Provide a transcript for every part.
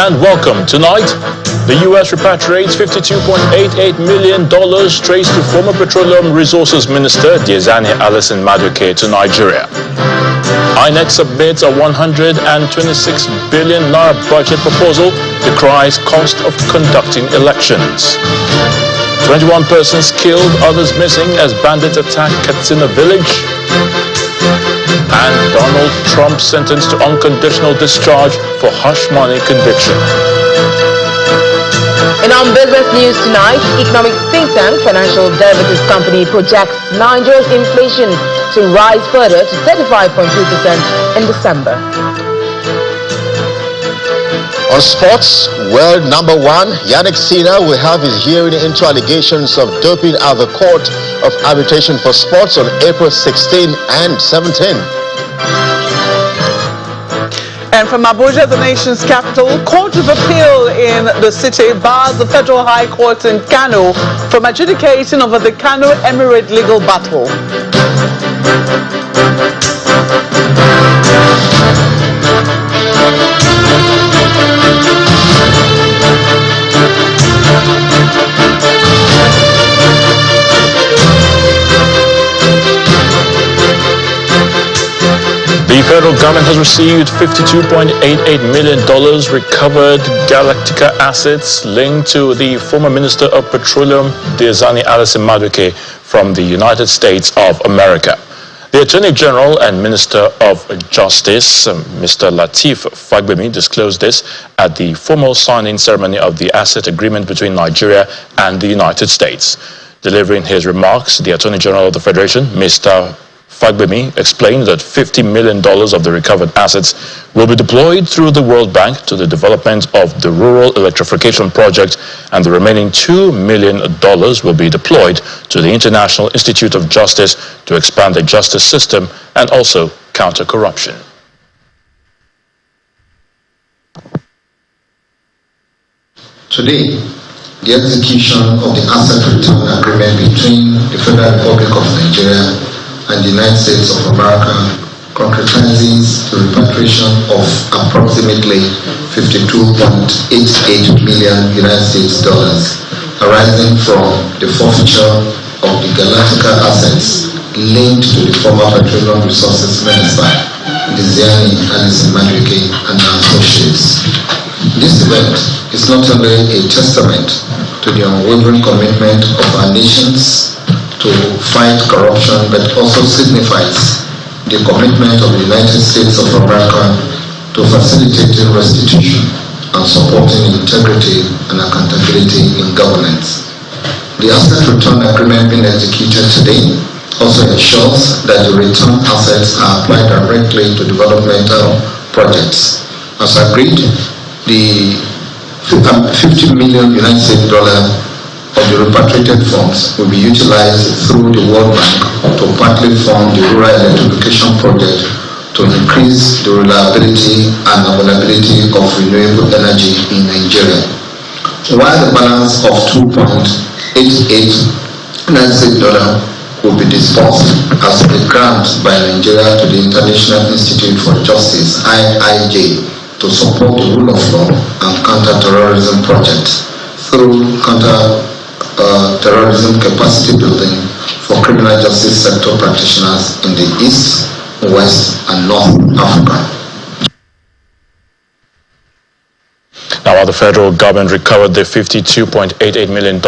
and welcome. Tonight, the U.S. repatriates $52.88 million traced to former Petroleum Resources Minister Diezani Alison Madueke to Nigeria. INEC submits a 126 billion naira budget proposal, decries cost of conducting elections. 21 persons killed, others missing as bandits attack Katsina village. And Donald Trump sentenced to unconditional discharge for hush money conviction. In our business news tonight, economic think tank Financial Derivatives Company projects Nigeria's inflation to rise further to 35.2% in December. On sports, world number one, Yannick Sinner will have his hearing into allegations of doping at the Court of Arbitration for Sports on April 16 and 17. And from Abuja, the nation's capital, Court of Appeal in the city bars the Federal High Court in Kano from adjudicating over the Kano Emirates legal battle. The federal government has received $52.88 million recovered Galactica assets linked to the former Minister of Petroleum, Diezani Alison Madueke, from the United States of America. The Attorney General and Minister of Justice, Mr. Lateef Fagbemi, disclosed this at the formal signing ceremony of the asset agreement between Nigeria and the United States. Delivering his remarks, the Attorney General of the Federation, Mr. Fagbemi, explained that $50 million of the recovered assets will be deployed through the World Bank to the development of the Rural Electrification Project, and the remaining $2 million will be deployed to the International Institute of Justice to expand the justice system and also counter corruption. Today, the execution of the asset return agreement between the Federal Republic of Nigeria and the United States of America concretizes the repatriation of approximately $52.88 million arising from the forfeiture of the Galactica assets linked to the former Petroleum Resources Minister, Diezani Alison Madueke and her associates. This event is not only a testament to the unwavering commitment of our nations to fight corruption, but also signifies the commitment of the United States of America to facilitating restitution and supporting integrity and accountability in governance. The asset return agreement being executed today also ensures that the return assets are applied directly to developmental projects. As agreed, the $50 million of the repatriated funds will be utilized through the World Bank to partly fund the Rural Electrification Project to increase the reliability and availability of renewable energy in Nigeria. While the balance of $2.8896 will be disbursed as a grant by Nigeria to the International Institute for Justice, IIJ, to support the rule of law and counter-terrorism projects through counter-terrorism capacity building for criminal justice sector practitioners in the East, West, and North Africa. Now, while the federal government recovered the $52.88 million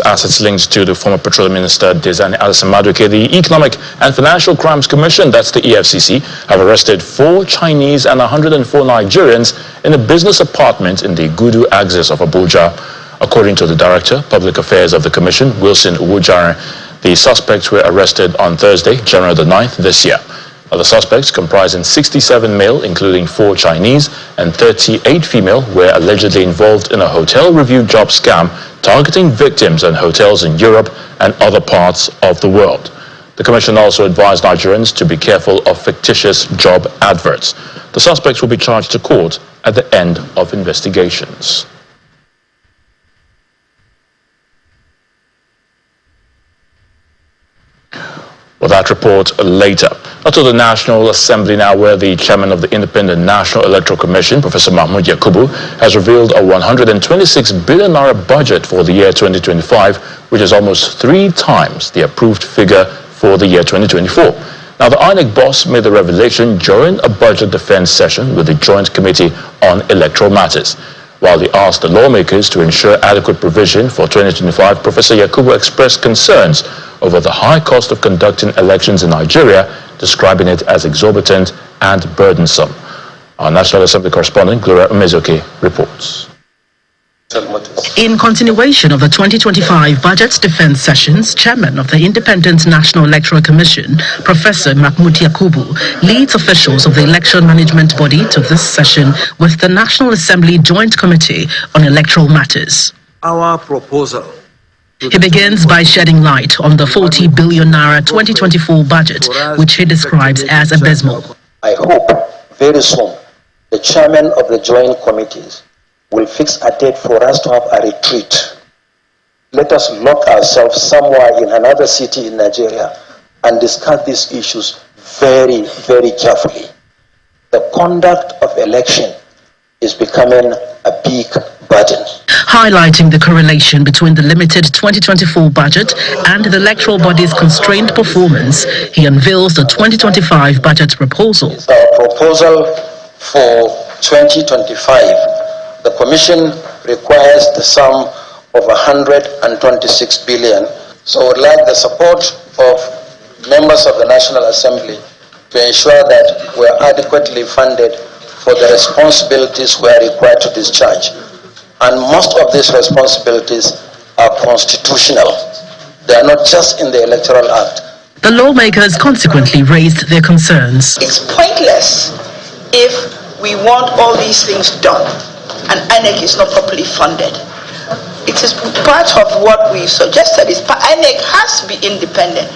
assets linked to the former Petroleum Minister Diezani Alison Madueke, the Economic and Financial Crimes Commission, that's the EFCC, have arrested 4 Chinese and 104 Nigerians in a business apartment in the Gudu axis of Abuja. According to the Director, Public Affairs of the Commission, Wilson Uwujare, the suspects were arrested on Thursday, January the 9th this year. Other suspects, comprising 67 male, including 4 Chinese, and 38 female, were allegedly involved in a hotel review job scam targeting victims and hotels in Europe and other parts of the world. The Commission also advised Nigerians to be careful of fictitious job adverts. The suspects will be charged to court at the end of investigations. Well, that report later. Now to the National Assembly now, where the chairman of the Independent National Electoral Commission, Professor Mahmoud Yakubu, has revealed a 126 billion naira budget for the year 2025, which is almost 3 times the approved figure for the year 2024. Now, the INEC boss made the revelation during a budget defense session with the Joint Committee on Electoral Matters. While he asked the lawmakers to ensure adequate provision for 2025, Professor Yakubu expressed concerns over the high cost of conducting elections in Nigeria, describing it as exorbitant and burdensome. Our National Assembly correspondent, Gloria Umezoke, reports. In continuation of the 2025 budget defense sessions, Chairman of the Independent National Electoral Commission, Professor Mahmoud Yakubu, leads officials of the election management body to this session with the National Assembly Joint Committee on Electoral Matters. Our proposal. He begins by shedding light on the 40 billion naira 2024 budget, which he describes as abysmal. I hope very soon the chairman of the joint committees will fix a date for us to have a retreat. Let us lock ourselves somewhere in another city in Nigeria and discuss these issues very, very carefully. The conduct of election is becoming a big burden. Highlighting the correlation between the limited 2024 budget and the electoral body's constrained performance, he unveils the 2025 budget proposal. Our proposal for 2025, the Commission requires the sum of 126 billion. So I would like the support of members of the National Assembly to ensure that we are adequately funded for the responsibilities we are required to discharge. And most of these responsibilities are constitutional. They are not just in the Electoral Act. The lawmakers consequently raised their concerns. It's pointless if we want all these things done and INEC is not properly funded. It is part of what we suggested. INEC has to be independent.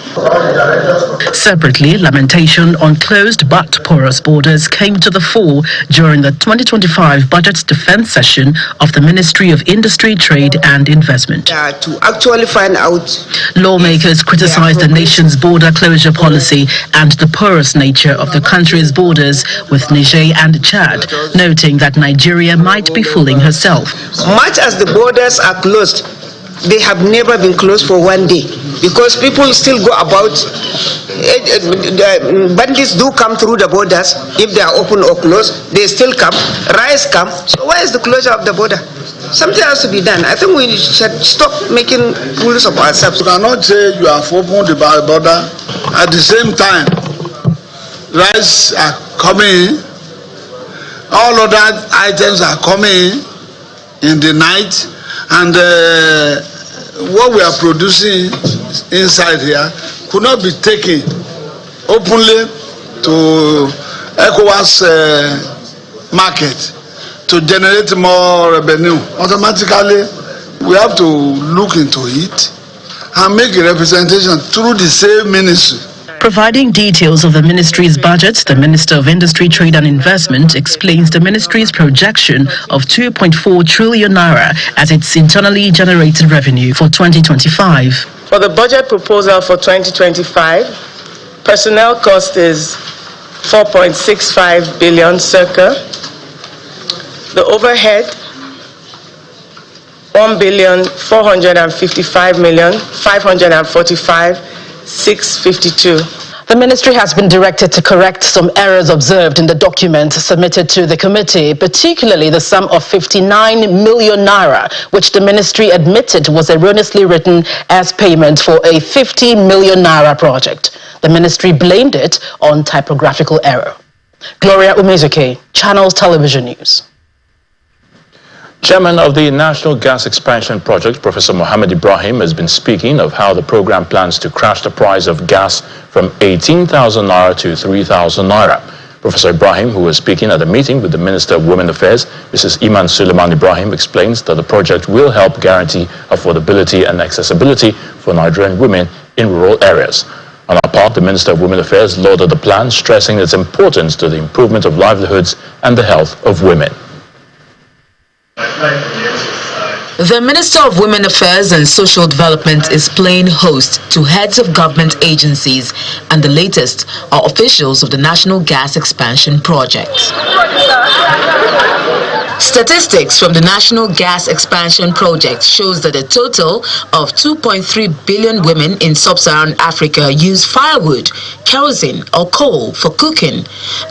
Separately, lamentation on closed but porous borders came to the fore during the 2025 budget defense session of the Ministry of Industry, Trade and Investment. To actually find out. Lawmakers criticized the nation's border closure policy and the porous nature of the country's borders with Niger and Chad, noting that Nigeria might be fooling herself. Much as the borders are closed, they have never been closed for one day because people still go about. Bandits do come through the borders. If they are open or closed, they still come. Riots come. So why is the closure of the border? Something has to be done. I think we should stop making fools of ourselves. You cannot say you have opened the border at the same time rice are coming, all other items are coming in the night, and what we are producing inside here could not be taken openly to ECOWAS market to generate more revenue. Automatically, we have to look into it and make a representation through the same ministry. Providing details of the ministry's budget, the Minister of Industry, Trade and Investment explains the ministry's projection of 2.4 trillion naira as its internally generated revenue for 2025. For the budget proposal for 2025, personnel cost is 4.65 billion circa. The overhead, 1,455,545,652. The ministry has been directed to correct some errors observed in the document submitted to the committee, particularly the sum of 59 million naira, which the ministry admitted was erroneously written as payment for a 50 million naira project. The ministry blamed it on typographical error. Gloria Umezoke, Channels Television News. Chairman of the National Gas Expansion Project, Professor Mohammed Ibrahim, has been speaking of how the program plans to crash the price of gas from 18,000 naira to 3,000 naira. Professor Ibrahim, who was speaking at a meeting with the Minister of Women Affairs, Mrs. Iman Suleiman Ibrahim, explains that the project will help guarantee affordability and accessibility for Nigerian women in rural areas. On our part, the Minister of Women Affairs lauded the plan, stressing its importance to the improvement of livelihoods and the health of women. I'd like the exercise The Minister of Women Affairs and Social Development is playing host to heads of government agencies, and the latest are officials of the National Gas Expansion Project. Statistics from the National Gas Expansion Project shows that a total of 2.3 billion women in sub-Saharan Africa use firewood, kerosene or coal for cooking.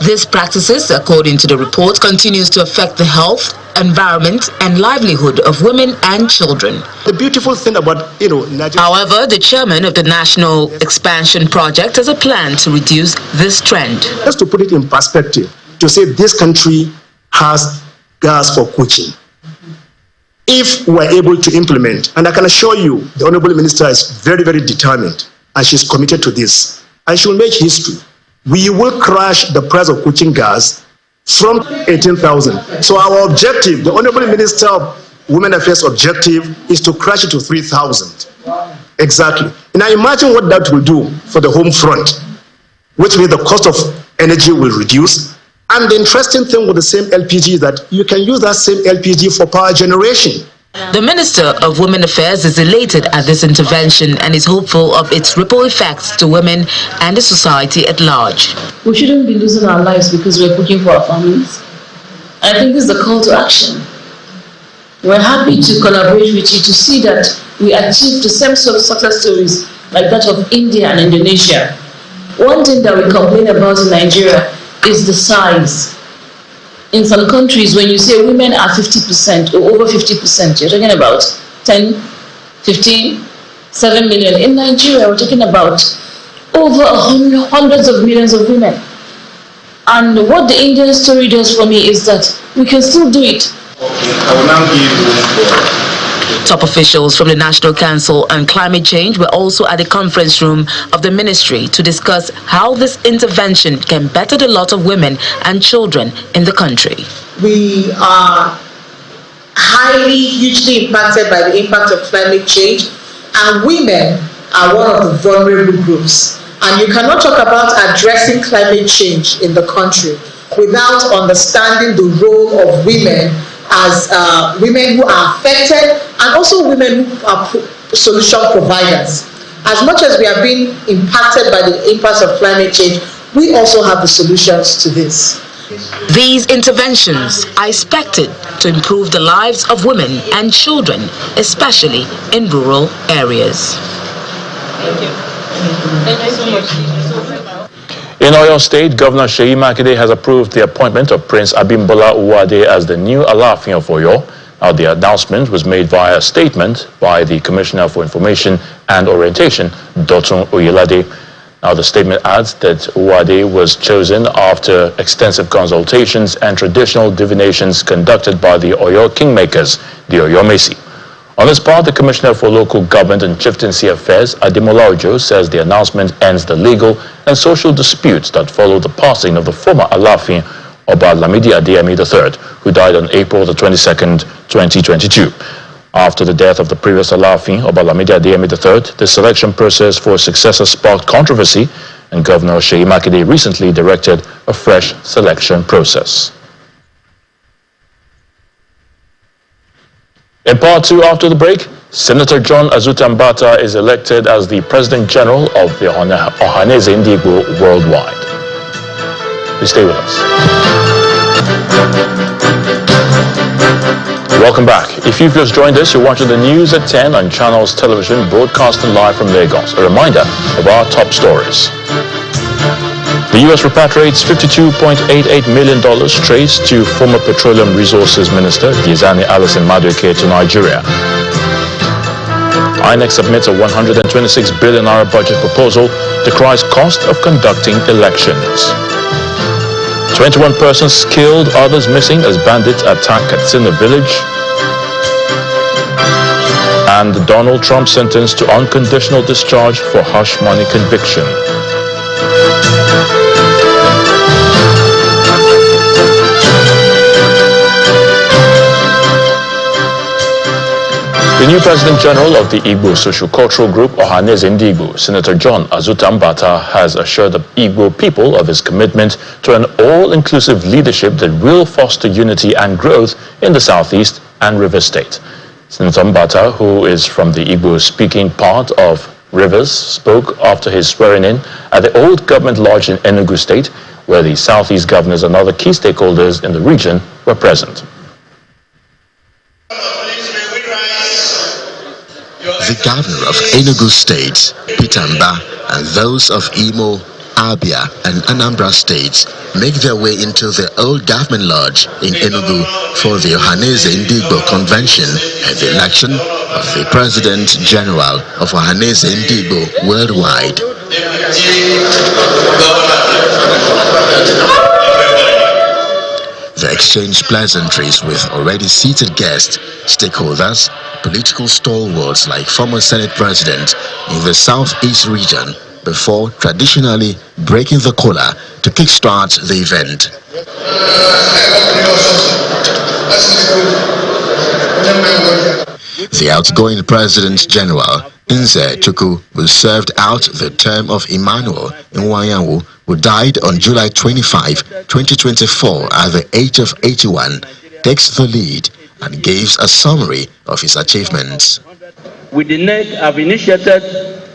These practices, according to the report, continues to affect the health, environment and livelihood of women and children. The beautiful thing about, Nigeria... However, the chairman of the National Expansion Project has a plan to reduce this trend. Just to put it in perspective, to say this country has gas for cooking. If we're able to implement, and I can assure you, the Honorable Minister is very, very determined, and she's committed to this, and she will make history. We will crash the price of cooking gas from 18,000. So our objective, the Honorable Minister of Women Affairs objective, is to crash it to 3,000. Exactly. Now imagine what that will do for the home front, which means the cost of energy will reduce. And the interesting thing with the same LPG is that you can use that same LPG for power generation. The Minister of Women Affairs is elated at this intervention and is hopeful of its ripple effects to women and the society at large. We shouldn't be losing our lives because we're cooking for our families. I think this is the call to action. We're happy to collaborate with you to see that we achieve the same sort of success stories like that of India and Indonesia. One thing that we complain about in Nigeria is the size. In some countries, when you say women are 50% or over 50%, you're talking about 10, 15, 7 million. In Nigeria, we're talking about over hundreds of millions of women. And what the Indian story does for me is that we can still do it. I will now give Top officials from the National Council on Climate Change were also at the conference room of the ministry to discuss how this intervention can better the lot of women and children in the country. We are hugely impacted by the impact of climate change, and women are one of the vulnerable groups. And you cannot talk about addressing climate change in the country without understanding the role of women as women who are affected and also women who are solution providers. As much as we are being impacted by the impacts of climate change, we also have the solutions to this. These interventions are expected to improve the lives of women and children, especially in rural areas. Thank you. Thank you so much. In Oyo State, Governor Seyi Makinde has approved the appointment of Prince Abimbola Uwade as the new Alaafin of Oyo. Now, the announcement was made via a statement by the Commissioner for Information and Orientation, Dotun Oyelade. Now, the statement adds that Uwade was chosen after extensive consultations and traditional divinations conducted by the Oyo Kingmakers, the Oyo Mesi. On this part, the Commissioner for Local Government and Chieftaincy Affairs, Ademola Ojo, says the announcement ends the legal and social disputes that followed the passing of the former Alaafin, Oba Lamidi Adeyemi III, who died on April the 22nd, 2022. After the death of the previous Alaafin, Oba Lamidi Adeyemi III, the selection process for a successor sparked controversy, and Governor Seyi Makinde recently directed a fresh selection process. In part two, after the break, Senator John Azuta Mbata is elected as the President General of the Ohanaeze Ndigbo worldwide. Please stay with us. Welcome back. If you've just joined us, you're watching the news at 10 on Channels Television, broadcasting live from Lagos. A reminder of our top stories. The U.S. repatriates $52.88 million traced to former Petroleum Resources Minister Diezani Alison Madueke to Nigeria. INEC submits a 126 billion naira budget proposal, decries cost of conducting elections. 21 persons killed, others missing as bandits attack Katsina village. And Donald Trump sentenced to unconditional discharge for hush money conviction. The new President General of the Igbo Social-Cultural Group, Ohanaeze Ndigbo, Senator John Azuta Mbata, has assured the Igbo people of his commitment to an all-inclusive leadership that will foster unity and growth in the Southeast and River State. Senator Mbata, who is from the Igbo-speaking part of Rivers, spoke after his swearing-in at the old government lodge in Enugu State, where the Southeast governors and other key stakeholders in the region were present. The governor of Enugu State, Peter Mba, and those of Imo, Abia, and Anambra states make their way into the old government lodge in Enugu for the Ohanaeze Ndigbo convention and the election of the President General of Ohanaeze Ndigbo worldwide. They exchanged pleasantries with already seated guests, stakeholders, political stalwarts like former Senate President in the Southeast region, before traditionally breaking the collar to kickstart the event. The outgoing President General, Nze Chukwu, who served out the term of Emmanuel Nwanyanwu, who died on July 25, 2024 at the age of 81, takes the lead and gives a summary of his achievements. With the INEC, have initiated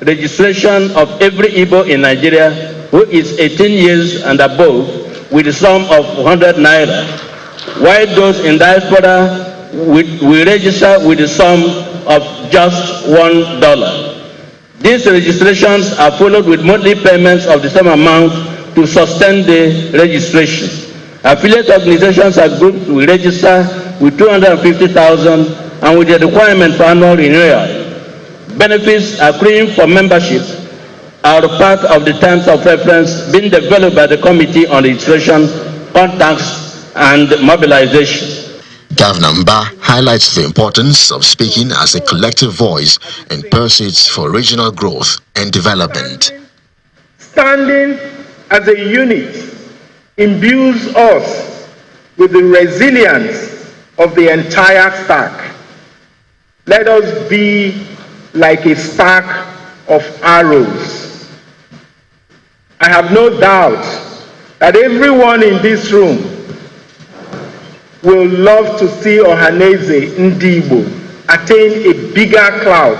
registration of every Igbo in Nigeria who is 18 years and above with a sum of 100 naira, while those in diaspora we register with a sum of just $1. These registrations are followed with monthly payments of the same amount to sustain the registration. Affiliate organizations and groups will register with 250,000 and with the requirement for annual renewal. Benefits accruing for membership are part of the terms of reference being developed by the Committee on Registration, Contacts, and Mobilization. Governor Mba highlights the importance of speaking as a collective voice in pursuits for regional growth and development. Standing as a unit imbues us with the resilience of the entire stack. Let us be like a stack of arrows. I have no doubt that everyone in this room will love to see Ohanaeze Ndigbo attain a bigger clout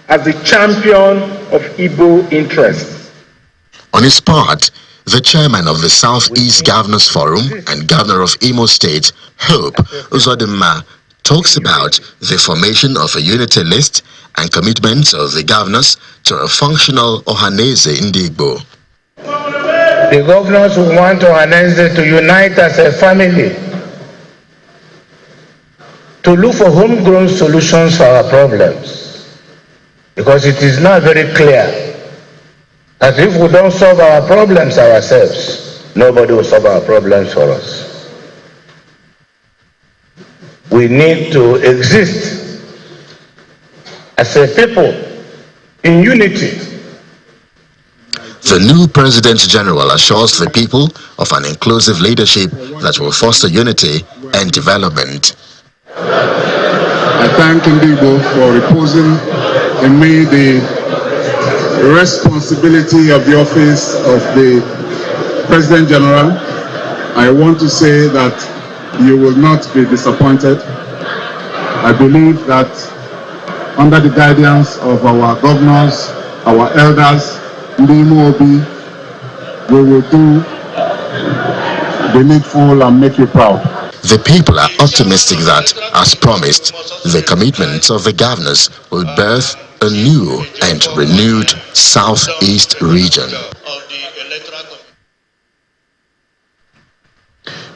as the champion of Igbo interests. On his part, the chairman of the Southeast Governors Forum and governor of Imo State, Hope Uzodinma, talks about the formation of a unity list and commitment of the governors to a functional Ohanaeze Ndigbo. The governors who want Ohanaeze to unite as a family, to look for homegrown solutions for our problems, because it is now very clear that if we don't solve our problems ourselves, nobody will solve our problems for us. We need to exist as a people in unity. The new President General assures the people of an inclusive leadership that will foster unity and development. I thank Ndigbo for reposing in me the responsibility of the office of the President General. I want to say that you will not be disappointed. I believe that under the guidance of our governors, our elders, we will do the needful and make you proud. The people are optimistic that, as promised, the commitments of the governors will birth a new and renewed Southeast region.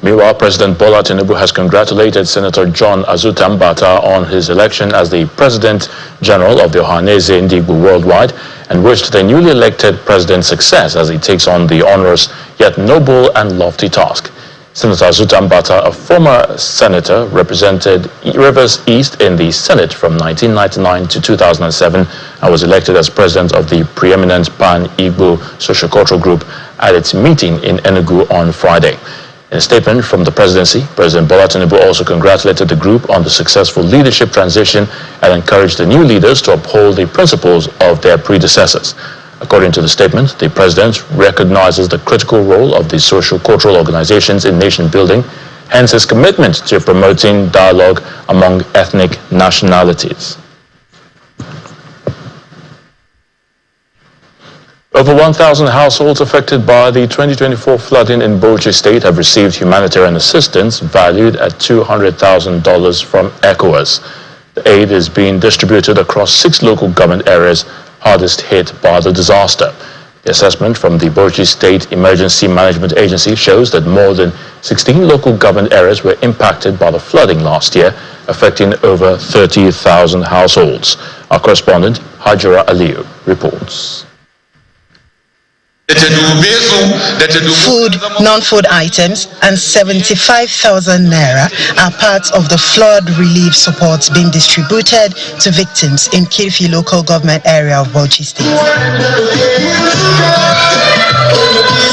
Meanwhile, President Bola Tinubu has congratulated Senator John Azuta Mbata on his election as the President General of the Ohanaeze Ndigbo worldwide and wished the newly elected president success as he takes on the onerous yet noble and lofty task. Senator Azuta Mbata, a former senator, represented Rivers East in the Senate from 1999 to 2007 and was elected as president of the preeminent Pan-Igbo Sociocultural Group at its meeting in Enugu on Friday. In a statement from the presidency, President Bola Tinubu also congratulated the group on the successful leadership transition and encouraged the new leaders to uphold the principles of their predecessors. According to the statement, the president recognizes the critical role of the social cultural organizations in nation building, hence his commitment to promoting dialogue among ethnic nationalities. Over 1,000 households affected by the 2024 flooding in Bauchi State have received humanitarian assistance valued at $200,000 from ECOWAS. The aid is being distributed across 6 local government areas hardest hit by the disaster. The assessment from the Bauchi State Emergency Management Agency shows that more than 16 local government areas were impacted by the flooding last year, affecting over 30,000 households. Our correspondent, Hajira Aliyu, reports. Food, non-food items and 75,000 naira are part of the flood relief supports being distributed to victims in Kirfi local government area of Bauchi State.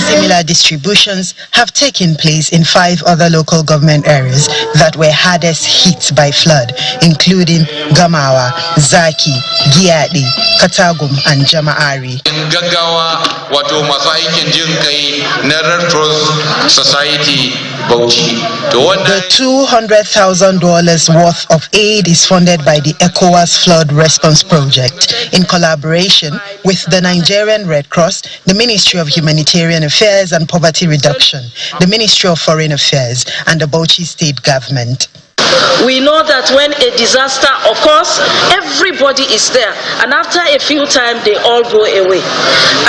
Similar distributions have taken place in 5 other local government areas that were hardest hit by flood, including Gamawa, Zaki, Giadi, Katagum and Jama'ari. The $200,000 worth of aid is funded by the ECOWAS Flood Response Project in collaboration with the Nigerian Red Cross, the Ministry of Humanitarian Affairs and Poverty Reduction, the Ministry of Foreign Affairs and the Bauchi State Government. We know that when a disaster occurs, everybody is there, and after a few times they all go away.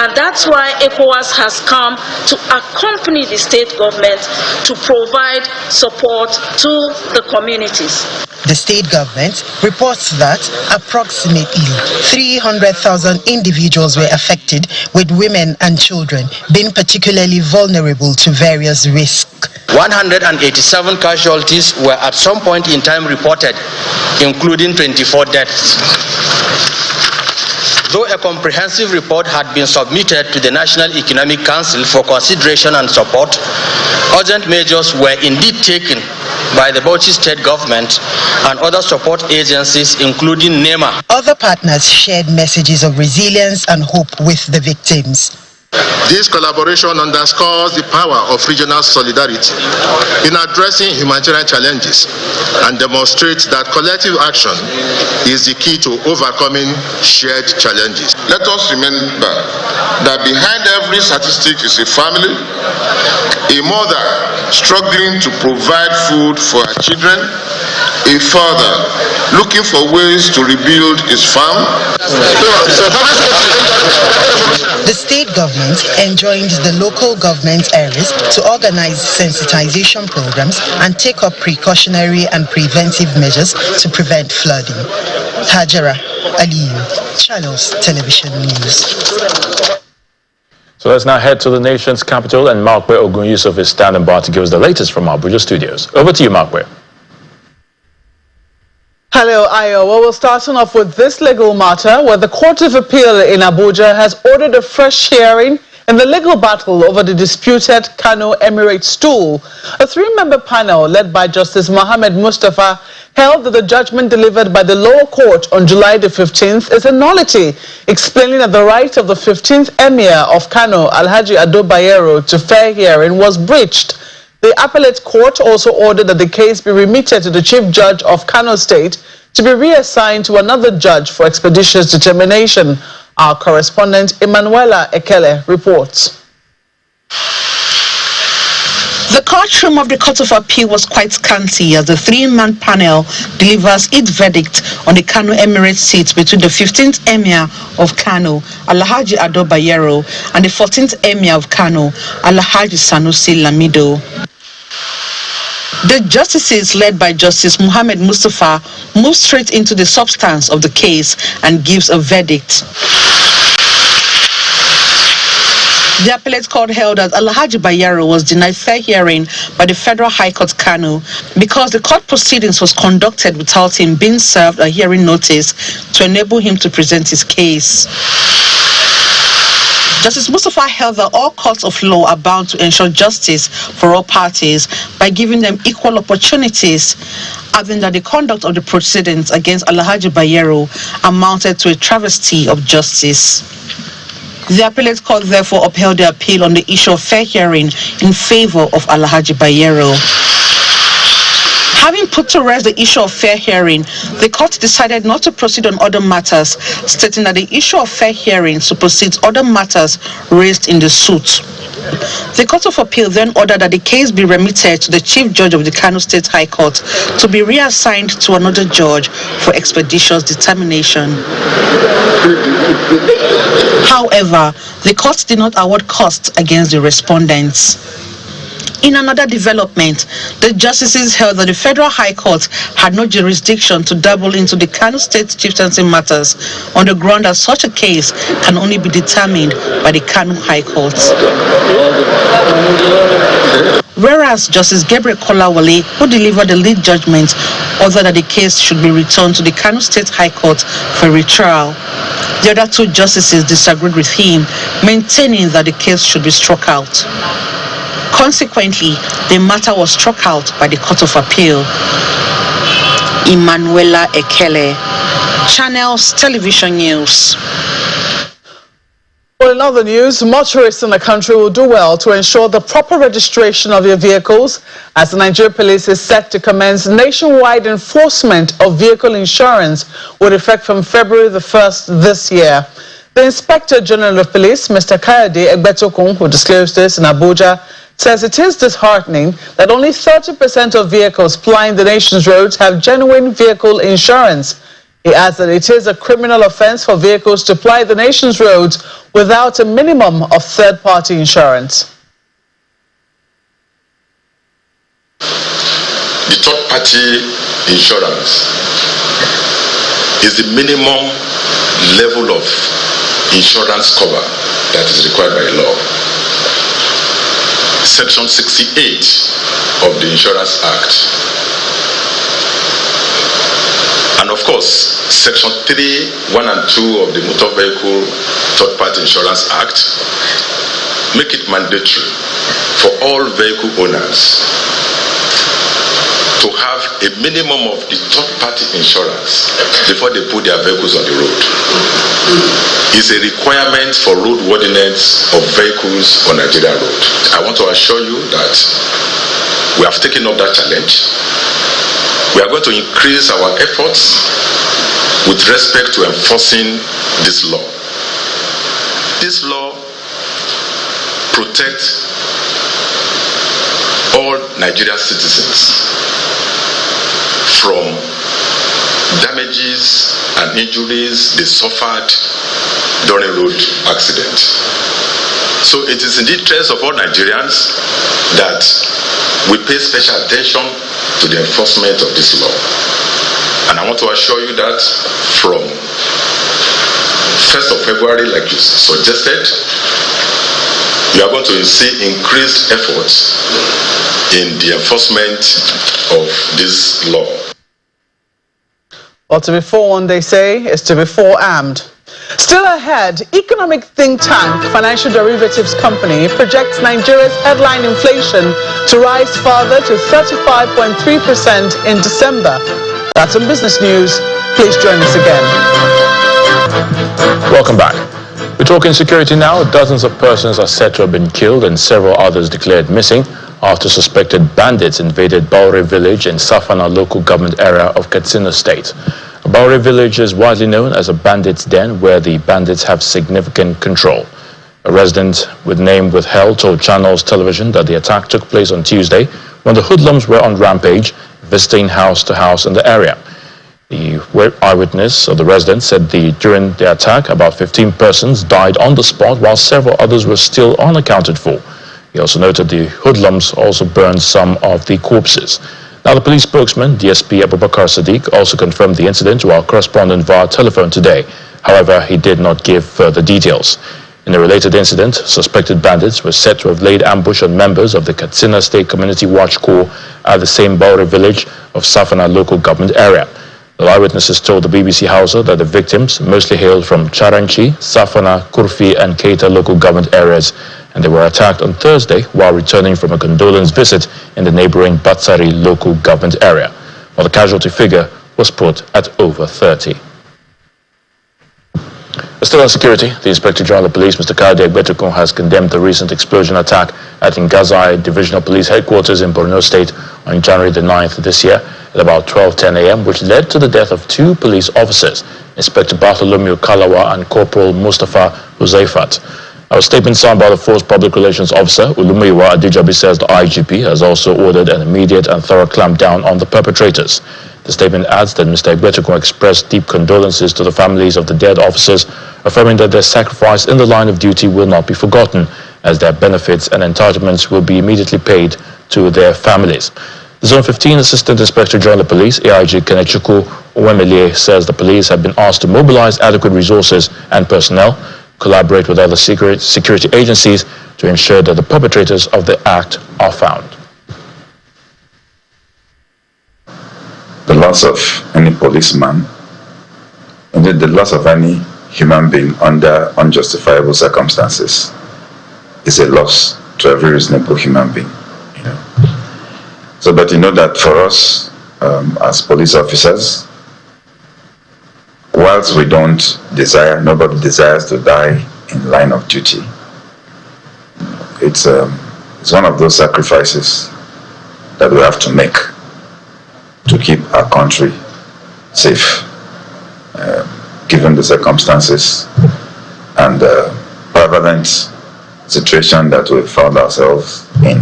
And that's why ECOWAS has come to accompany the state government to provide support to the communities. The state government reports that approximately 300,000 individuals were affected, with women and children being particularly vulnerable to various risks. 187 casualties were at some point in time reported, including 24 deaths. Though a comprehensive report had been submitted to the National Economic Council for consideration and support, urgent measures were indeed taken by the Bauchi State Government and other support agencies, including NEMA. Other partners shared messages of resilience and hope with the victims. This collaboration underscores the power of regional solidarity in addressing humanitarian challenges and demonstrates that collective action is the key to overcoming shared challenges. Let us remember that behind every statistic is a family, a mother struggling to provide food for her children, a father looking for ways to rebuild his farm. The state government enjoined the local government areas to organize sensitization programs and take up precautionary and preventive measures to prevent flooding. Hajara Aliyu, Channels Television News. So let's now head to the nation's capital, and Markwe Ogun Yusuf is standing by to give us the latest from our Abuja studios. Over to you, Markwe. Hello, Ayo. Well, we're starting off with this legal matter where the Court of Appeal in Abuja has ordered a fresh hearing in the legal battle over the disputed Kano Emirates stool. A 3-member panel led by Justice Mohammed Mustafa held that the judgment delivered by the lower court on July the 15th is a nullity, explaining that the right of the 15th Emir of Kano, Alhaji Ado Bayero, to fair hearing was breached. The appellate court also ordered that the case be remitted to the Chief Judge of Kano State to be reassigned to another judge for expeditious determination. Our correspondent Emanuela Ekele reports. The courtroom of the Court of Appeal was quite scanty as the 3-man panel delivers its verdict on the Kano Emirates seat between the 15th Emir of Kano, Alhaji Ado Bayero, and the 14th Emir of Kano, Alhaji Sanusi Lamido. The justices, led by Justice Mohammed Mustafa, move straight into the substance of the case and gives a verdict. The appellate court held that Alhaji Bayero was denied fair hearing by the Federal High Court Kano because the court proceedings was conducted without him being served a hearing notice to enable him to present his case. Justice Mustafa held that all courts of law are bound to ensure justice for all parties by giving them equal opportunities, adding that the conduct of the proceedings against Alhaji Bayero amounted to a travesty of justice. The appellate court therefore upheld the appeal on the issue of fair hearing in favor of Alhaji Bayero. Having put to rest the issue of fair hearing, the court decided not to proceed on other matters, stating that the issue of fair hearing supersedes other matters raised in the suit. The Court of Appeal then ordered that the case be remitted to the Chief Judge of the Kano State High Court to be reassigned to another judge for expeditious determination. However, the court did not award costs against the respondents. In another development, the justices held that the Federal High Court had no jurisdiction to dabble into the Kano State chieftaincy matters on the ground that such a case can only be determined by the Kano High Court. Whereas Justice Gabriel Kolawole, who delivered the lead judgment, ordered that the case should be returned to the Kano State High Court for retrial. The other two justices disagreed with him, maintaining that the case should be struck out. Consequently, the matter was struck out by the Court of Appeal. Emanuela Ekele, Channels Television News. Well, in other news, motorists in the country will do well to ensure the proper registration of their vehicles, as the Nigeria Police is set to commence nationwide enforcement of vehicle insurance with effect from February the 1st this year. The Inspector General of Police, Mr. Kayode Egbetokun, who disclosed this in Abuja, says it is disheartening that only 30% of vehicles plying the nation's roads have genuine vehicle insurance. He adds that it is a criminal offense for vehicles to ply the nation's roads without a minimum of third-party insurance. The third-party insurance is the minimum level of insurance cover that is required by law. Section 68 of the Insurance Act, and of course Section 3, 1 and 2 of the Motor Vehicle Third Party Insurance Act make it mandatory for all vehicle owners to have a minimum of the third-party insurance before they put their vehicles on the road. It's a requirement for roadworthiness of vehicles on Nigeria road. I want to assure you that we have taken up that challenge. We are going to increase our efforts with respect to enforcing this law. This law protects all Nigerian citizens from damages and injuries they suffered during road accidents. So it is in the interest of all Nigerians that we pay special attention to the enforcement of this law. And I want to assure you that from 1st of February, like you suggested, you are going to see increased efforts in the enforcement of this law. Well, to be forewarned, they say, is to be forearmed. Still ahead, economic think tank Financial Derivatives Company projects Nigeria's headline inflation to rise further to 35.3% in December. That's on Business News. Please join us again. Welcome back. We're talking security now. Dozens of persons are said to have been killed and several others declared missing after suspected bandits invaded Bauchi village in Safana local government area of Katsina State. Bauchi village is widely known as a bandit's den where the bandits have significant control. A resident with name withheld told Channels Television that the attack took place on Tuesday when the hoodlums were on rampage, visiting house to house in the area. The eyewitness of the resident said during the attack, about 15 persons died on the spot while several others were still unaccounted for. He also noted the hoodlums also burned some of the corpses. Now, the police spokesman, DSP Abubakar Sadiq, also confirmed the incident to our correspondent via telephone today. However, he did not give further details. In a related incident, suspected bandits were said to have laid ambush on members of the Katsina State Community Watch Corps at the same Bauchi village of Safana local government area. The eyewitnesses told the BBC Hausa that the victims mostly hailed from Charanchi, Safana, Kurfi and Keita local government areas, and they were attacked on Thursday while returning from a condolence visit in the neighboring Batsari local government area, while the casualty figure was put at over 30. Still on security, the Inspector General of Police, Mr. Kade Egbetukun, has condemned the recent explosion attack at Ngazai Divisional Police Headquarters in Borno State on January the 9th this year at about 12:10 a.m., which led to the death of 2 police officers, Inspector Bartholomew Kalawa and Corporal Mustafa Huzaifat. A statement signed by the Force Public Relations Officer, Ulumiwa Adijabi, says the IGP has also ordered an immediate and thorough clampdown on the perpetrators. The statement adds that Mr. Egbetukun expressed deep condolences to the families of the dead officers, affirming that their sacrifice in the line of duty will not be forgotten, as their benefits and entitlements will be immediately paid to their families. The Zone 15 Assistant Inspector General of Police, AIG Kenechukwu Uwemelie, says the police have been asked to mobilize adequate resources and personnel, collaborate with other security agencies to ensure that the perpetrators of the act are found. The loss of any policeman, indeed the loss of any human being under unjustifiable circumstances, is a loss to every reasonable human being. So that that for us as police officers, whilst we don't desire, nobody desires to die in line of duty, it's one of those sacrifices that we have to make to keep our country safe, given the circumstances and prevalent situation that we found ourselves in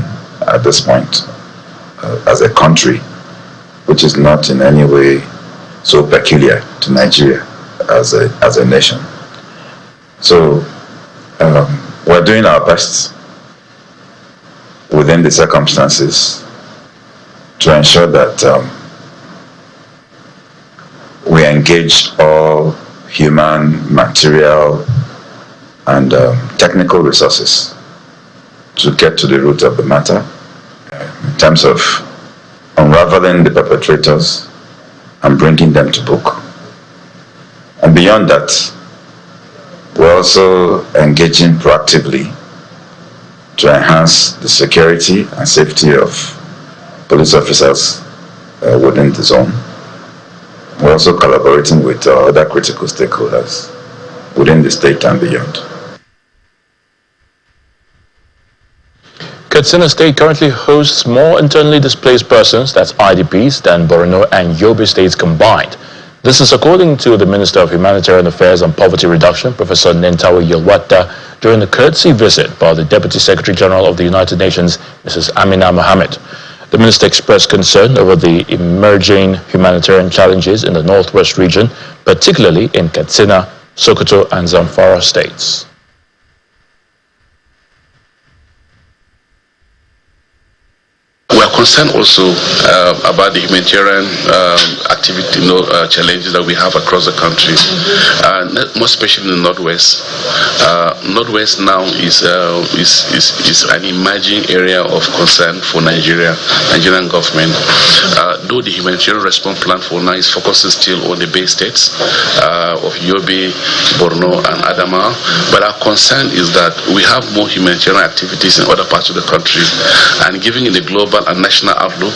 at this point as a country, which is not in any way so peculiar to Nigeria as a nation. So we're doing our best within the circumstances to ensure that we engage all human, material, and technical resources to get to the root of the matter in terms of unraveling the perpetrators and bringing them to book. And beyond that, we're also engaging proactively to enhance the security and safety of police officers within the zone. We're also collaborating with other critical stakeholders within the state and beyond. Katsina State currently hosts more internally displaced persons, that's IDPs, than Borno and Yobe states combined. This is according to the Minister of Humanitarian Affairs and Poverty Reduction, Professor Nentawe Yilwata, during a courtesy visit by the Deputy Secretary General of the United Nations, Mrs. Amina Mohammed. The minister expressed concern over the emerging humanitarian challenges in the northwest region, particularly in Katsina, Sokoto, and Zamfara states. We are concerned also about the humanitarian activity, challenges that we have across the country, more especially in the northwest. Northwest now is an emerging area of concern for Nigerian government. Though the humanitarian response plan for now is focusing still on the base states of Yobe, Borno, and Adamawa, but our concern is that we have more humanitarian activities in other parts of the country, and giving it the global and national outlook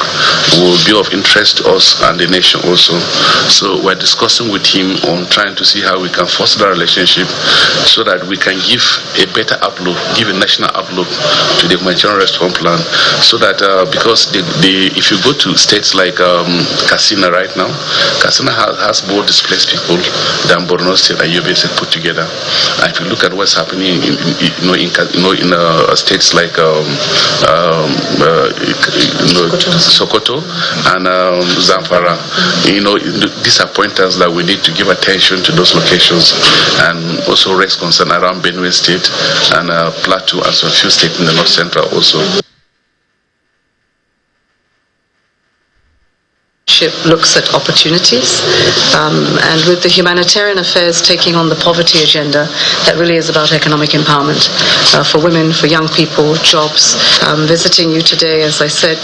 will be of interest to us and the nation also. So we're discussing with him on trying to see how we can foster that relationship so that we can give a better outlook, give a national outlook to the humanitarian response plan, so that because if you go to states like Katsina right now, Katsina has more displaced people than Borno State and Yobe State put together. And if you look at what's happening in states like Sokoto and Zamfara, these are pointers that we need to give attention to those locations, and also raise concern around Benue State and Plateau and some few states in the North Central also. Looks at opportunities, and with the humanitarian affairs taking on the poverty agenda, that really is about economic empowerment for women, for young people, jobs. Visiting you today, as I said,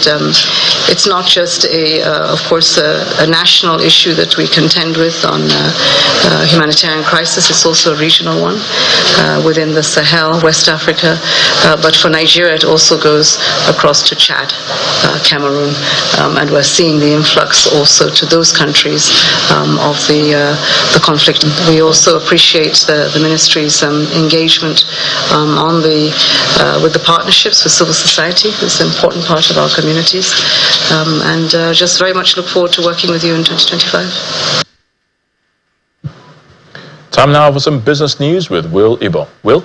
it's not just of course, a national issue that we contend with on humanitarian crisis. It's also a regional one within the Sahel, West Africa, but for Nigeria it also goes across to Chad, Cameroon, and we're seeing the influx also to those countries of the conflict. We also appreciate the ministry's engagement with the partnerships with civil society. It's an important part of our communities, and just very much look forward to working with you in 2025. Time now for some business news with Will Ibo. Will?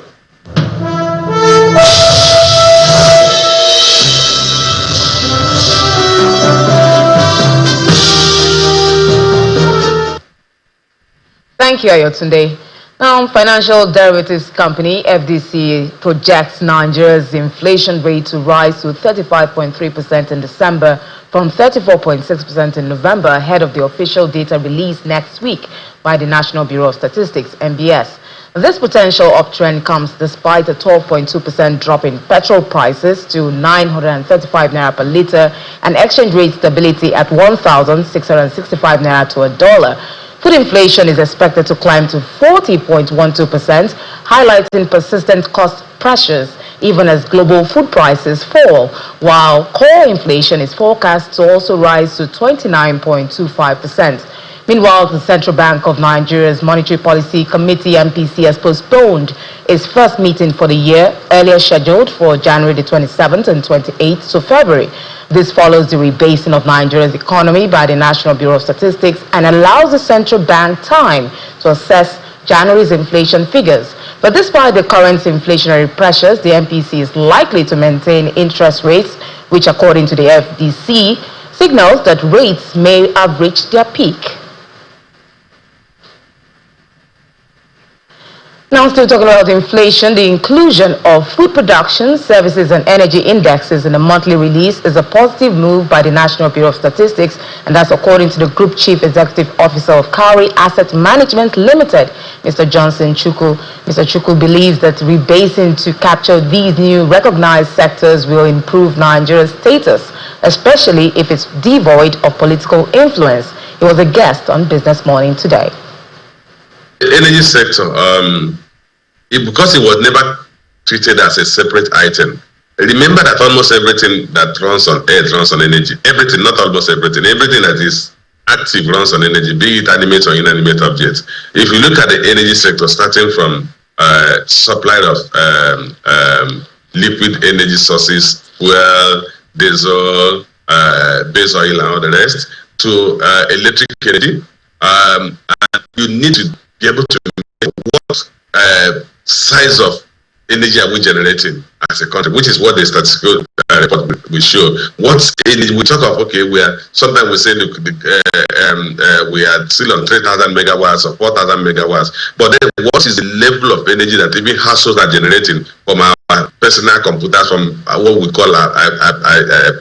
Thank you, Ayotunde. Now, financial derivatives company FDC projects Nigeria's inflation rate to rise to 35.3% in December from 34.6% in November, ahead of the official data released next week by the National Bureau of Statistics, NBS. This potential uptrend comes despite a 12.2% drop in petrol prices to 935 naira per litre and exchange rate stability at 1,665 naira to a dollar. Food inflation is expected to climb to 40.12%, highlighting persistent cost pressures even as global food prices fall, while core inflation is forecast to also rise to 29.25%. Meanwhile, the Central Bank of Nigeria's Monetary Policy Committee (MPC) has postponed its first meeting for the year, earlier scheduled for January the 27th and 28th to February. This follows the rebasing of Nigeria's economy by the National Bureau of Statistics and allows the central bank time to assess January's inflation figures. But despite the current inflationary pressures, the MPC is likely to maintain interest rates, which according to the FDC, signals that rates may have reached their peak. Now, still talking about inflation, the inclusion of food production, services and energy indexes in the monthly release is a positive move by the National Bureau of Statistics, and that's according to the Group Chief Executive Officer of Cowrie Asset Management Limited, Mr. Johnson Chukwu. Mr. Chukwu believes that rebasing to capture these new recognized sectors will improve Nigeria's status, especially if it's devoid of political influence. He was a guest on Business Morning today. The energy sector, because it was never treated as a separate item. Remember that almost everything that runs on earth runs on energy. Everything, not almost everything. Everything that is active runs on energy, be it animate or inanimate objects. If you look at the energy sector, starting from supply of liquid energy sources, fuel, diesel, base oil and all the rest, to electric energy, and you need to be able to make what size of energy are we generating as a country, which is what the statistical report will show. What energy we talk of? Okay, sometimes we say we are still on 3,000 megawatts or 4,000 megawatts, but then what is the level of energy that even households are generating from our personal computers, from what we call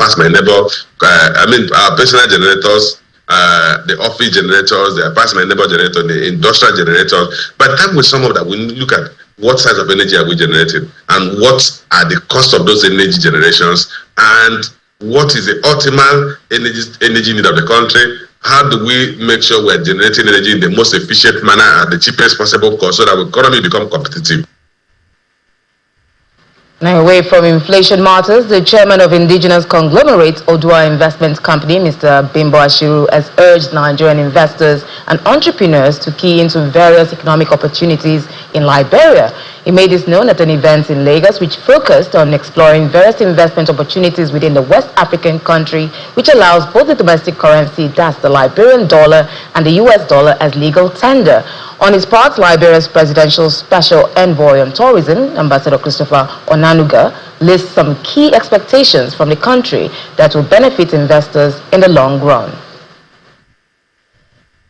pass my neighbor, our personal generators, the office generators, the pass my neighbor generator, the industrial generators. By the time we sum up that, we look at what size of energy are we generating and what are the cost of those energy generations and what is the optimal energy need of the country. How do we make sure we're generating energy in the most efficient manner at the cheapest possible cost so that the economy become competitive? Now, away from inflation matters, the chairman of indigenous conglomerate Odua Investment Company, Mr. Bimbo Ashiru, has urged Nigerian investors and entrepreneurs to key into various economic opportunities in Liberia. He made this known at an event in Lagos, which focused on exploring various investment opportunities within the West African country, which allows both the domestic currency, that's the Liberian dollar, and the US dollar as legal tender. On his part, Liberia's presidential special envoy on tourism, Ambassador Christopher Onanuga, lists some key expectations from the country that will benefit investors in the long run.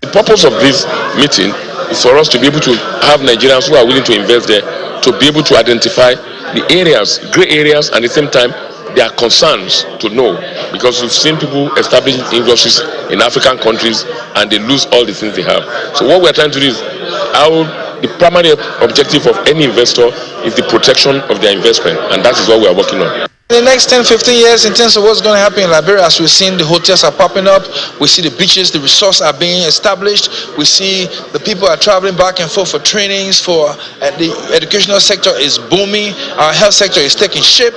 The purpose of this meeting is for us to be able to have Nigerians who are willing to invest there to be able to identify the areas, gray areas, and at the same time their concerns to know, because we've seen people establish industries in African countries and they lose all the things they have. So what we're trying to do is the primary objective of any investor is the protection of their investment, and that is what we are working on. In the next 10-15 years, in terms of what's going to happen in Liberia, as we've seen, the hotels are popping up, we see the beaches, the resorts are being established, we see the people are traveling back and forth for trainings, for the educational sector is booming, our health sector is taking shape.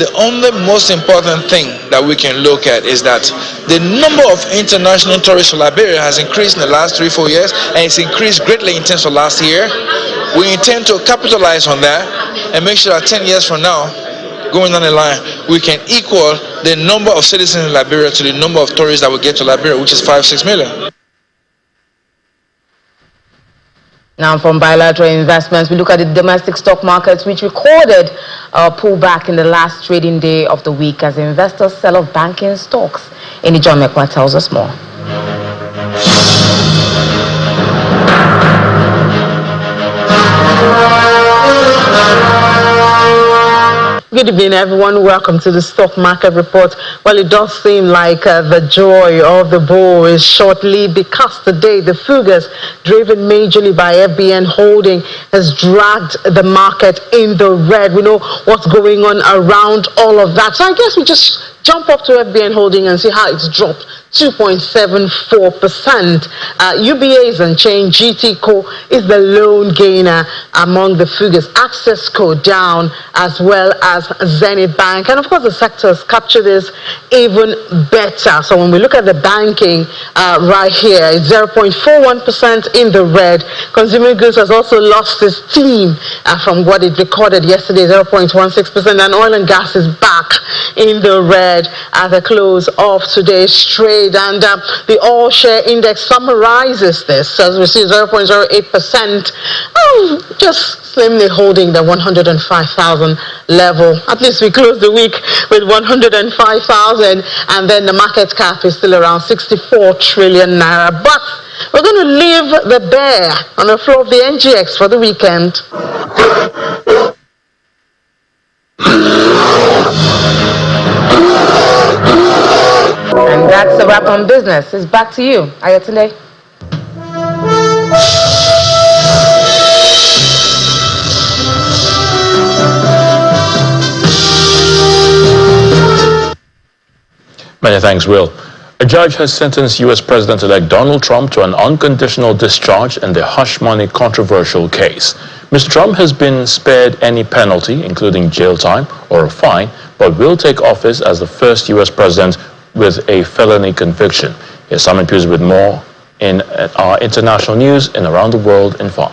the only most important thing that we can look at is that the number of international tourists to Liberia has increased in the last 3-4 years, and it's increased greatly in terms of last year. We intend to capitalize on that and make sure that 10 years from now, going down the line, we can equal the number of citizens in Liberia to the number of tourists that will get to Liberia, which is 5-6 million. Now, from bilateral investments, we look at the domestic stock markets, which recorded a pullback in the last trading day of the week as investors sell off banking stocks. John Mekwa tells us more. Good evening, everyone. Welcome to the stock market report. Well, it does seem like the joy of the bull is short-lived because today the figures driven majorly by FBN Holding has dragged the market in the red. We know what's going on around all of that. So I guess we just jump up to FBN Holding and see how it's dropped 2.74%. UBA is unchanged. GT Co is the lone gainer among the figures. Access Co down, as well as Zenith Bank. And of course, the sectors capture this even better. So when we look at the banking right here, it's 0.41% in the red. Consumer goods has also lost its steam from what it recorded yesterday, 0.16%. And oil and gas is back in the red at the close of today's trade. And the all share index summarizes this as we see 0.08%, just slimly holding the 105,000 level. At least we closed the week with 105,000, and then the market cap is still around 64 trillion naira. But we're going to leave the bear on the floor of the NGX for the weekend. And that's a wrap on business. It's back to you, Ayotunde. Many thanks, Will. A judge has sentenced U.S. President-elect Donald Trump to an unconditional discharge in the hush money controversial case. Mr. Trump has been spared any penalty, including jail time or a fine, but will take office as the first U.S. president with a felony conviction. Here's Simon Pius with more in our international news and around the world in 5.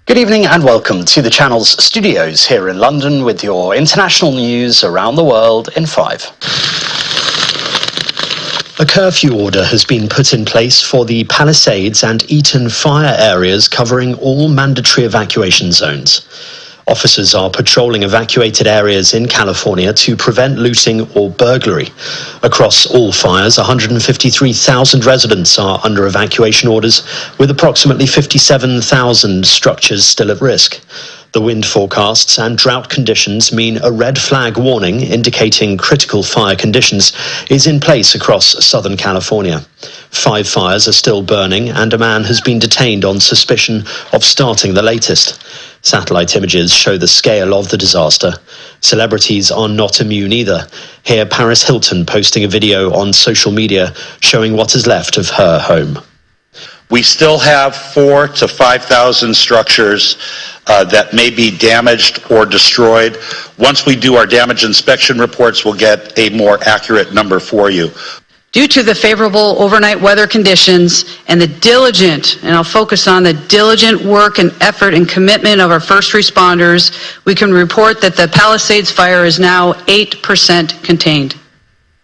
Good evening and welcome to the channel's studios here in London with your international news around the world in 5. A curfew order has been put in place for the Palisades and Eaton fire areas covering all mandatory evacuation zones. Officers are patrolling evacuated areas in California to prevent looting or burglary. Across all fires, 153,000 residents are under evacuation orders, with approximately 57,000 structures still at risk. The wind forecasts and drought conditions mean a red flag warning indicating critical fire conditions is in place across Southern California. 5 fires are still burning and a man has been detained on suspicion of starting the latest. Satellite images show the scale of the disaster. Celebrities are not immune either. Here, Paris Hilton posting a video on social media showing what is left of her home. We still have 4,000 to 5,000 structures that may be damaged or destroyed. Once we do our damage inspection reports, we'll get a more accurate number for you. Due to the favorable overnight weather conditions and the diligent, and I'll focus on the diligent work and effort and commitment of our first responders, we can report that the Palisades fire is now 8% contained.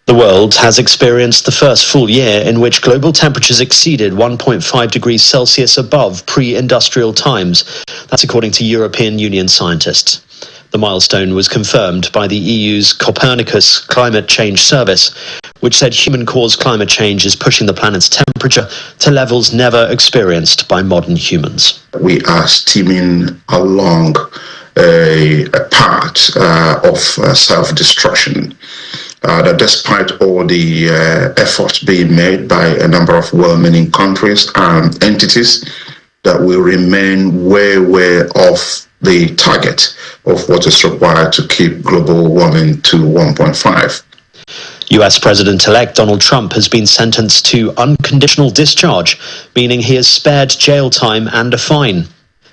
The world has experienced the first full year in which global temperatures exceeded 1.5 degrees Celsius above pre-industrial times. That's according to European Union scientists. The milestone was confirmed by the EU's Copernicus Climate Change Service, which said human-caused climate change is pushing the planet's temperature to levels never experienced by modern humans. We are steaming along a path of self-destruction. That despite all the efforts being made by a number of well-meaning countries and entities, that will remain way off the target of what is required to keep global warming to 1.5. US President-elect Donald Trump has been sentenced to unconditional discharge, meaning he is spared jail time and a fine.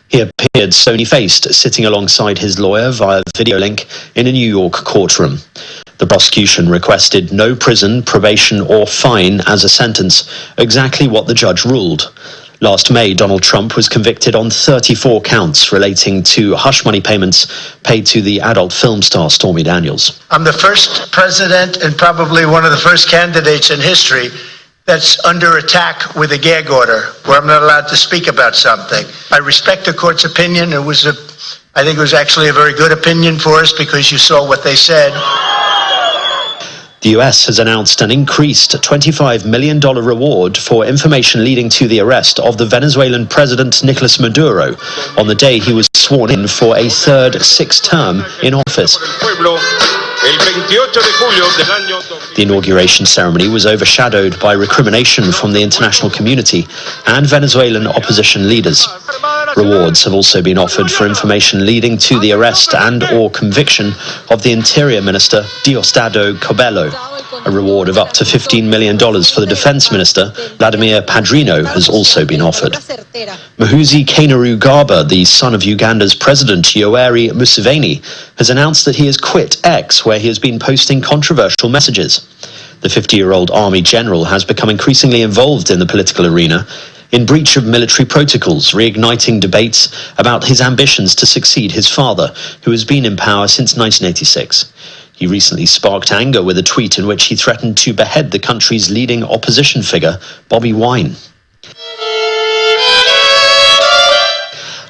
He appeared stony-faced, sitting alongside his lawyer via video link in a New York courtroom. The prosecution requested no prison, probation or fine as a sentence, exactly what the judge ruled. Last May, Donald Trump was convicted on 34 counts relating to hush money payments paid to the adult film star Stormy Daniels. I'm the first president and probably one of the first candidates in history that's under attack with a gag order, where I'm not allowed to speak about something. I respect the court's opinion. I think it was actually a very good opinion for us because you saw what they said. The US has announced an increased $25 million reward for information leading to the arrest of the Venezuelan President Nicolas Maduro on the day he was sworn in for a third sixth term in office. The inauguration ceremony was overshadowed by recrimination from the international community and Venezuelan opposition leaders. Rewards have also been offered for information leading to the arrest and/or conviction of the Interior Minister Diosdado Cabello. A reward of up to $15 million for the Defense Minister, Vladimir Padrino, has also been offered. Muhoozi Kainerugaba, the son of Uganda's President Yoweri Museveni, has announced that he has quit X, where he has been posting controversial messages. The 50-year-old army general has become increasingly involved in the political arena, in breach of military protocols, reigniting debates about his ambitions to succeed his father, who has been in power since 1986. He recently sparked anger with a tweet in which he threatened to behead the country's leading opposition figure, Bobi Wine.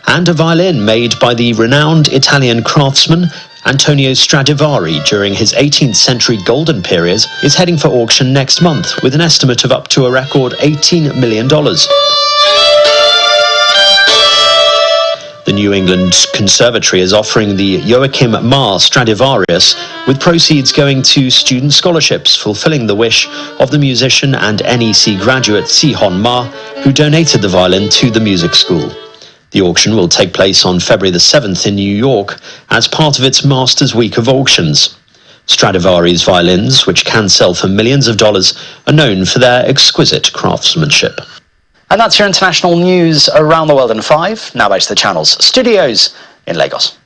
And a violin made by the renowned Italian craftsman Antonio Stradivari during his 18th century golden period is heading for auction next month with an estimate of up to a record $18 million. The New England Conservatory is offering the Joachim Mar Stradivarius, with proceeds going to student scholarships, fulfilling the wish of the musician and NEC graduate Sihon Ma, who donated the violin to the music school. The auction will take place on February the 7th in New York as part of its Masters Week of auctions. Stradivari's violins, which can sell for millions of dollars, are known for their exquisite craftsmanship. And that's your international news around the world in 5. Now back to the channel's studios in Lagos.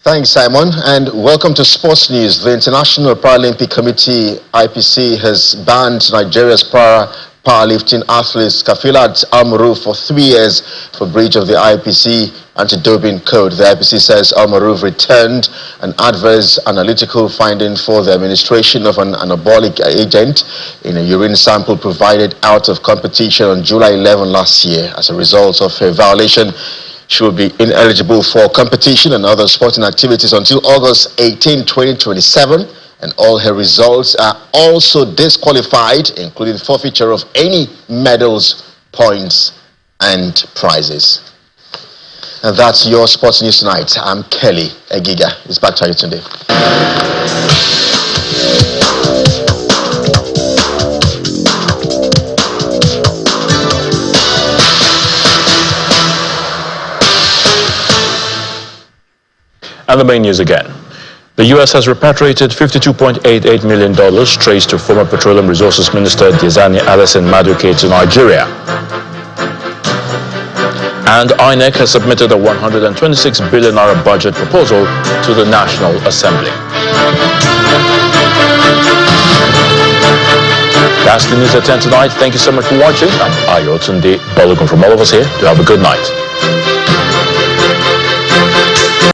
Thanks, Simon, and welcome to Sports News. The International Paralympic Committee, IPC, has banned Nigeria's powerlifting athletes Kafilat Al-Maruf for 3 years for breach of the IPC anti-doping code. The IPC says Al-Maruf returned an adverse analytical finding for the administration of an anabolic agent in a urine sample provided out of competition on July 11 last year. As a result of her violation, she will be ineligible for competition and other sporting activities until August 18, 2027. And all her results are also disqualified, including forfeiture of any medals, points, and prizes. And that's your sports news tonight. I'm Kelly Egiga. It's back to you today. And the main news again. The U.S. has repatriated $52.88 million traced to former Petroleum Resources Minister Diezani Alison Madueke to Nigeria. And INEC has submitted a 126 billion naira budget proposal to the National Assembly. That's the news at 10 tonight. Thank you so much for watching. I'm Ayotunde Balogun from all of us here. Do have a good night.